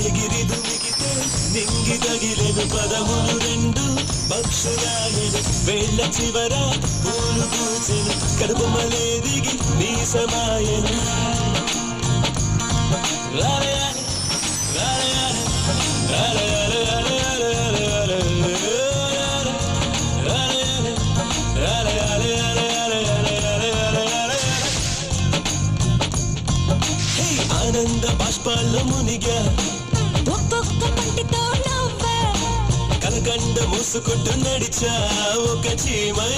ఎగిరి దుమిగితే నింగి తగిలెను పదములు రెండు పక్షురాలెను వేళ్ళ చివర పూలు పూచెను కడుపుమలే దిగి నీ సమాయను రాలయాలి రాలయాలి రాలయాలి రాలయాలి రాలయాలి రాలయాలి ఆనంద బాష్పాల్లో మునిగా ఒక్కొక్క పంటితో నవ్వా కలకండ మూసుకుంటూ నడిచా ఒక చీమై